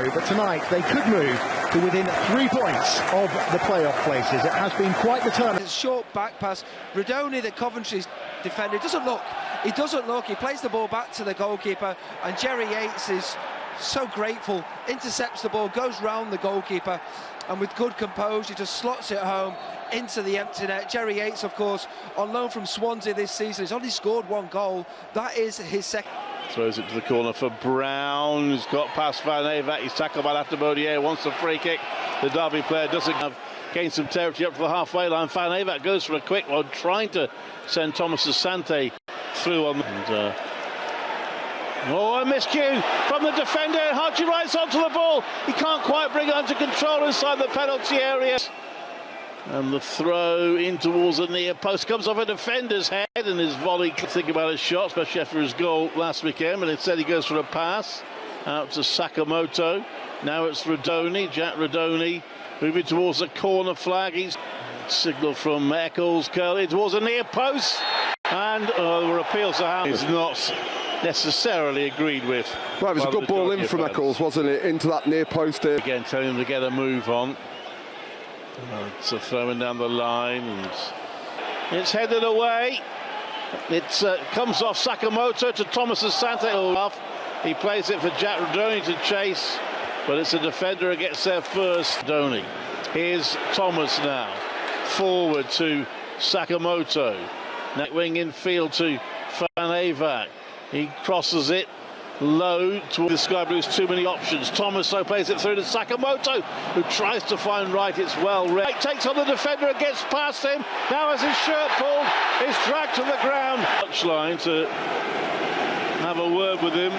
But tonight they could move to within 3 points of the playoff places. It has been quite the turn. It's a short back pass. Rodoni, the Coventry's defender, doesn't look. He doesn't look. He plays the ball back to the goalkeeper, and Jerry Yates is so grateful. Intercepts the ball, goes round the goalkeeper, and with good composure just slots it home into the empty net. Jerry Yates, of course, on loan from Swansea this season, he's only scored 1 goal. That is his second. Throws it to the corner for Brown. He's got past Van Avermaet. He's tackled by Latabodier. Wants a free kick. The Derby player doesn't have gained some territory up to the halfway line. Van Avermaet goes for a quick one, trying to send Thomas Asante through on. And, a miscue from the defender. Haji rides onto the ball. He can't quite bring it under control inside the penalty area. And the throw in towards the near post comes off a defender's head, and his volley. Think about his shot, especially after his goal last weekend. But instead he goes for a pass out to Sakamoto. Now it's Rodoni, Jack Rodoni, moving towards the corner flag. He's signal from Eccles, curling towards the near post, and there were appeals to hand. Is not necessarily agreed with. Well, it was a good ball in from Eccles, wasn't it? Into that near post here. Again, telling him to get a move on. It's a throwing down the line, and it's headed away. It comes off Sakamoto to Thomas Asante. He plays it for Jack Rodoni to chase, but it's a defender who gets there first. Rodoni. Here's Thomas now. Forward to Sakamoto. Net wing infield to Van Avermaet. He crosses it low to the Sky Blues. Too many options. Thomas so plays it through to Sakamoto, who tries to find right. It's well read. Takes on the defender and gets past him. Now has his shirt pulled. He's dragged to the ground. Touchline to have a word with him.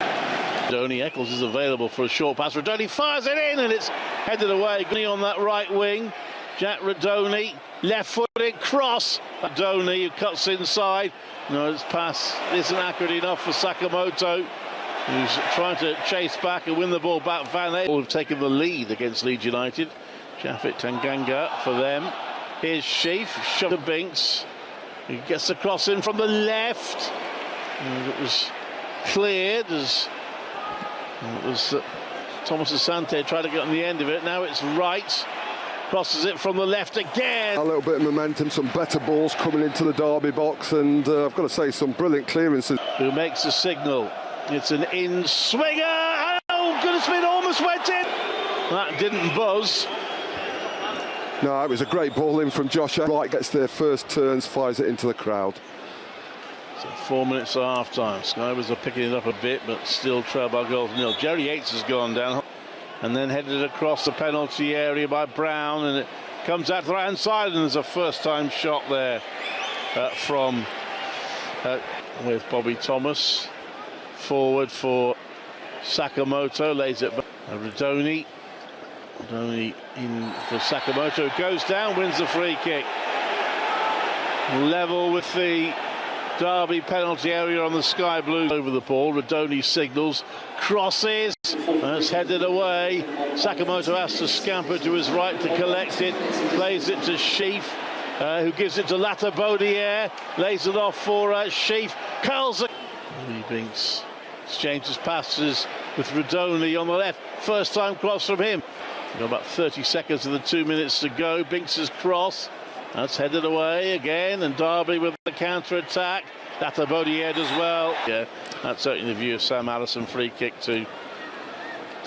Rodoni. Eccles is available for a short pass. Rodoni fires it in, and it's headed away. On that right wing. Jack Rodoni, left-footed cross. Rodoni, who cuts inside. No, his pass isn't accurate enough for Sakamoto, who's trying to chase back and win the ball back. Van Avermaet have taken the lead against Leeds United. Japhet Tanganga for them. Here's Sheaf, shot to Binks. He gets the cross in from the left. And it was cleared as it was Thomas Asante tried to get on the end of it. Now it's right. Crosses it from the left again. A little bit of momentum, some better balls coming into the Derby box, and I've got to say, some brilliant clearances. Who makes the signal? It's an in-swinger. Oh, goodness me, it almost went in. That didn't buzz. No, it was a great ball in from Josh. Wright gets their first turns, fires it into the crowd. So 4 minutes of half-time. Skybers are picking it up a bit, but still trail by goals nil. Jerry Yates has gone down. And then headed across the penalty area by Brown, and it comes out to the right hand side, and there's a first-time shot there from with Bobby Thomas. Forward for Sakamoto, lays it back. Rodoni in for Sakamoto, goes down, wins the free kick. Level with the Derby penalty area on the Sky Blues. Over the ball, Rodoni signals, crosses, and it's headed away. Sakamoto has to scamper to his right to collect it, plays it to Sheaf, who gives it to Latabodier, lays it off for Sheaf, curls it. Binks exchanges passes with Rodoni on the left, first time cross from him. Got about 30 seconds of the 2 minutes to go. Binks's cross. That's headed away again, and Derby with the counter-attack. Latabodier as well. Yeah, that's certainly the view of Sam Allison. Free kick to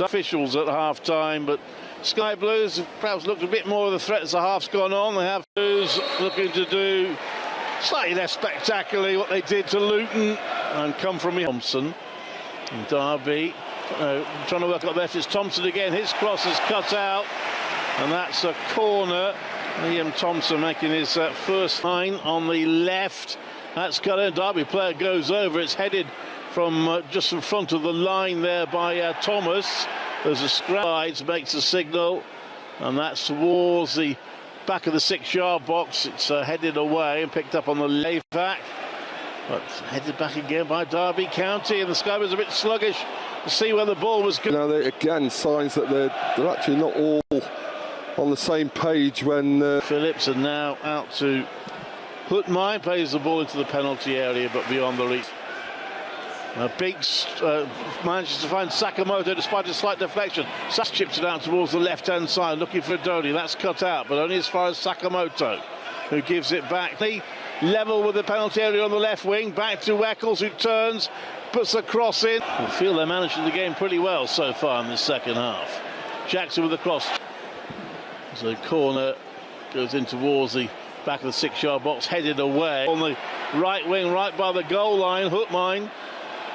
officials at half-time, but Sky Blues have perhaps looked a bit more of the threat as the half's gone on. They have Blues looking to do slightly less spectacularly what they did to Luton and come from Thompson. And Derby trying to work up there. It's Thompson again. His cross is cut out, and that's a corner. Liam Thompson making his first line on the left. That's cut in. Derby player goes over. It's headed from just in front of the line there by Thomas. There's a scratch, makes a signal, and that's towards the back of the 6-yard box. It's headed away and picked up on the left back, but headed back again by Derby County, and the Sky was a bit sluggish to see where the ball was going. You know, again, signs that they're actually not all on the same page when Phillips are now out to Hutmai, plays the ball into the penalty area but beyond the reach. Beaks manages to find Sakamoto despite a slight deflection. Sass chips it out towards the left-hand side, looking for Donny. That's cut out, but only as far as Sakamoto, who gives it back. They level with the penalty area on the left wing. Back to Eccles, who turns, puts the cross in. I feel they're managing the game pretty well so far in the second half. Jackson with the cross. So corner goes in towards the back of the 6-yard box, headed away on the right wing, right by the goal line. Hookmine,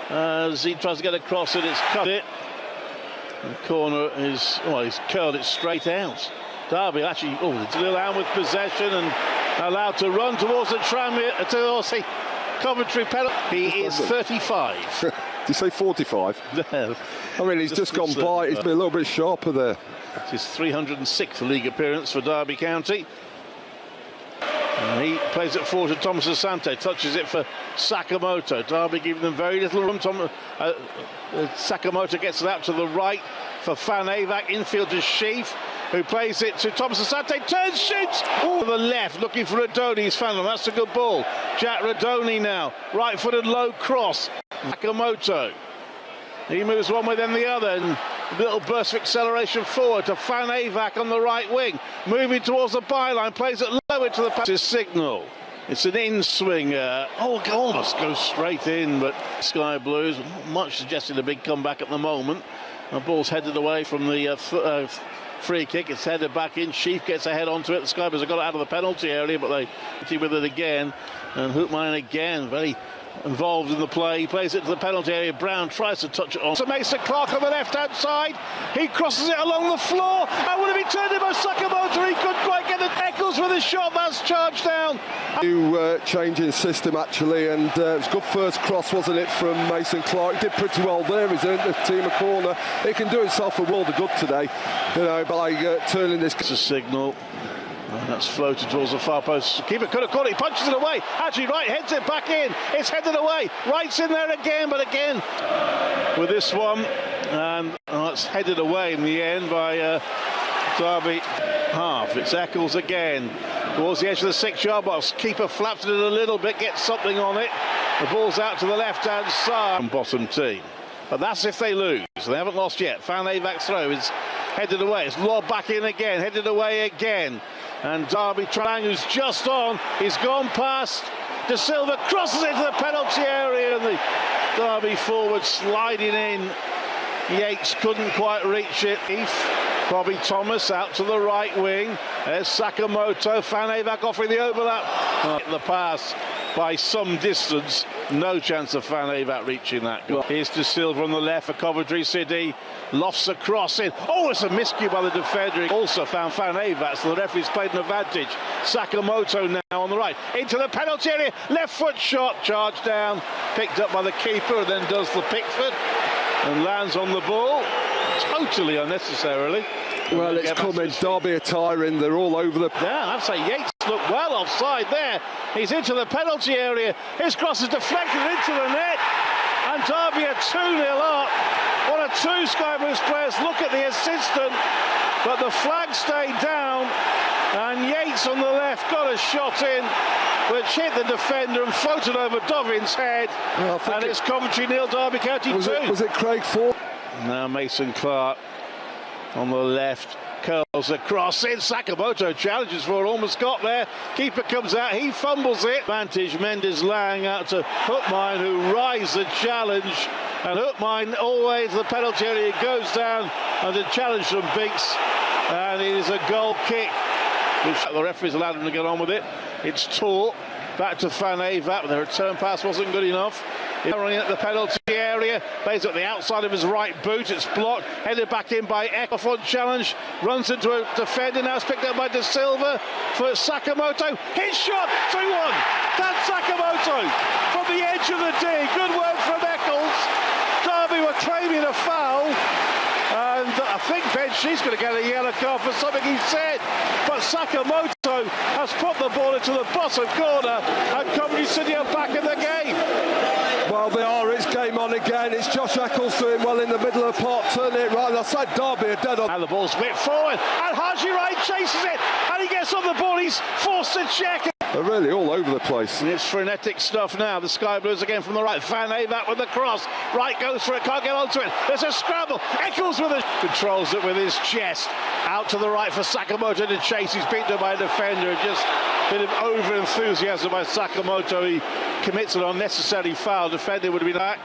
as he tries to get across it, it's cut it. The corner is, well, he's curled it straight out. Derby actually, it's a little out with possession and allowed to run towards the towards the Coventry penalty. He is 35. Did you say 45? No. I mean, he's just gone by. He's been a little bit sharper there. It's his 306th league appearance for Derby County. And he plays it forward to Thomas Asante, touches it for Sakamoto. Derby giving them very little room. Sakamoto gets it out to the right for Van Avac, infield to Sheaf, who plays it to Thomas Asante, turns, shoots to the left, looking for Radoni. He's found him. That's a good ball. Jack Radoni now, right-footed low cross. Sakamoto, he moves one way then the other, and a little burst of acceleration forward to Van Avac on the right wing, moving towards the byline, plays it lower to the pass. Signal. It's an in-swing. Almost goes straight in, but Sky Blues, not much suggesting a big comeback at the moment. The ball's headed away from the free kick. It's headed back in. Sheaf gets a head onto it. The Sky Blues have got it out of the penalty area, but they hit with it again. And Hoopmine again, very involved in the play. He plays it to the penalty area. Brown tries to touch it on. So Mason Clark on the left-hand side. He crosses it along the floor. And would have been turned in by Sakamoto. He couldn't quite get the Eccles with a shot. That's charged down. New change in system, actually, and it was a good first cross, wasn't it, from Mason Clark. Did pretty well there. He's earned the team a corner. He can do himself a world of good today, by turning this. It's a signal. And that's floated towards the far post. Keeper could have caught it. He punches it away. Actually, right, heads it back in. It's headed away. Right's in there again, but again with this one. And it's headed away in the end by Derby half. It's Eccles again towards the edge of the 6-yard box. Keeper flaps it a little bit, gets something on it. The ball's out to the left-hand side. Bottom team. But that's if they lose. They haven't lost yet. Van Avac's throw is headed away. It's lobbed back in again, headed away again. And Derby Trang, who's just on, he's gone past. De Silva crosses it to the penalty area, and the Derby forward sliding in. Yates couldn't quite reach it. Bobby Thomas out to the right wing. There's Sakamoto. Van Avac offering the overlap. The pass by some distance. No chance of Van Avac reaching that goal. Here's De Silva on the left for Coventry City. Lofts a cross in. It's a miscue by the defender. He also found Van Avac, so the referee's played an advantage. Sakamoto now on the right. Into the penalty area. Left foot shot. Charged down. Picked up by the keeper, and then does the Pickford. And lands on the ball. Totally unnecessarily. Well, it's coming. Derby are tiring. They're all over the... Yeah, I'd say Yates looked well offside there. He's into the penalty area. His cross is deflected into the net. And Derby are 2-0 up. One of two Sky Blues players look at the assistant. But the flag stayed down. And Yates on the left got a shot in, which hit the defender and floated over Dovin's head. And it's Coventry 0, Derby County 2. Was it Craig Ford? Now Mason Clark on the left curls across in. Sakamoto challenges for it, almost got there. Keeper comes out, he fumbles it. Advantage, Mendes Lang out to Hookmine, who rises the challenge. And Hookmine always the penalty area, goes down and the challenge from Binks. And it is a goal kick, which the referee's allowed him to get on with it. It's taught back to Van Avac, but the return pass wasn't good enough. He's running at the penalty area, plays at the outside of his right boot, it's blocked, headed back in by Eckhoff on challenge, runs into a defender, now it's picked up by De Silva for Sakamoto, his shot, 2-1, that's Sakamoto from the edge of the D, good work from Eccles. Derby were claiming a foul, and I think Ben She's going to get a yellow card for something he said, but Sakamoto has put the ball into the bottom corner, and Coventry City are back in the game. Well, they are. It's game on again. It's Josh Eccles doing well in the middle of the park, turning it right. Outside Derby are dead on. And the ball's whipped forward, and Haji Wright chases it, and he gets on the ball. He's forced to check. They're really all over the place. And it's frenetic stuff now. The Sky Blues again from the right. Van Avac with the cross. Right goes for it, can't get onto it. There's a scramble. Eccles with it. Controls it with his chest. Out to the right for Sakamoto to chase. He's beaten by a defender. Just a bit of over-enthusiasm by Sakamoto. He commits an unnecessary foul. Defender would have been back.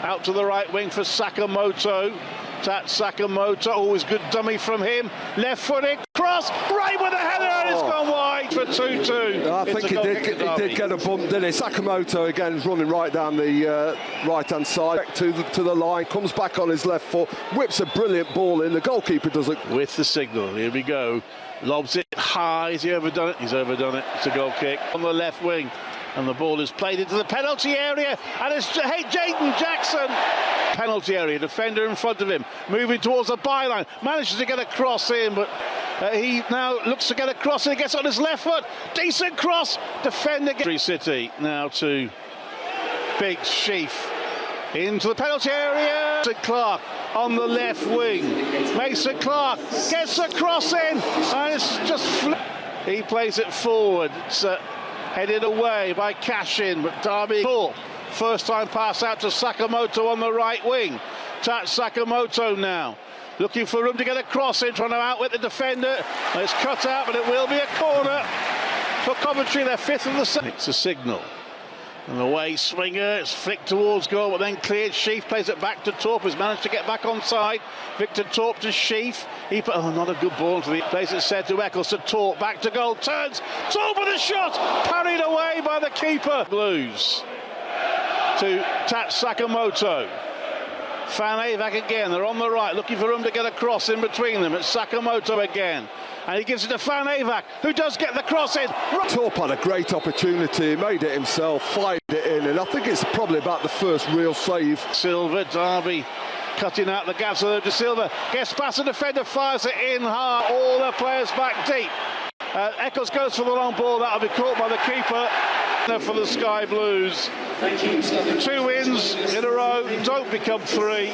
Out to the right wing for Sakamoto. Sakamoto, always good dummy from him. Left-footed, cross, right with a header, and it's gone wide for 2-2. I think he did get a bump, didn't he? Sakamoto again is running right down the right-hand side, back to the line, comes back on his left foot, whips a brilliant ball in. The goalkeeper does it. With the signal, here we go. Lobs it high. Has he overdone it? He's overdone it. It's a goal kick on the left wing. And the ball is played into the penalty area, and it's Jayden Jackson. Penalty area, defender in front of him, moving towards the byline, manages to get a cross in, but he now looks to get a cross in, gets on his left foot, decent cross, defender. City now to Big Sheaf into the penalty area. Mason Clark on the left wing. Mason Clark gets a cross in, and it's just he plays it forward. It's headed away by Cashin, but Derby first time pass out to Sakamoto on the right wing. Sakamoto now looking for room to get a cross in, trying to outwit the defender. It's cut out, but it will be a corner for Coventry, their fifth of the second. It's a signal. And the away swinger, it's flicked towards goal, but then cleared. Sheaf plays it back to Torp, who's managed to get back onside. Victor Torp to Sheaf. Not a good ball to the place. It's said to Eccles, to Torp, back to goal, turns. Torp with a shot, parried away by the keeper. Blues to Sakamoto. Van Avac again, they're on the right, looking for room to get a cross in between them. It's Sakamoto again. And he gives it to Van Avac, who does get the cross in. Torp had a great opportunity, made it himself, fired it in, and I think it's probably about the first real save. Silva, Derby cutting out the gaps. So De Silva gets past the defender, fires it in hard. All the players back deep. Eccles goes for the long ball, that'll be caught by the keeper. For the Sky Blues. 2 wins in a row, don't become 3.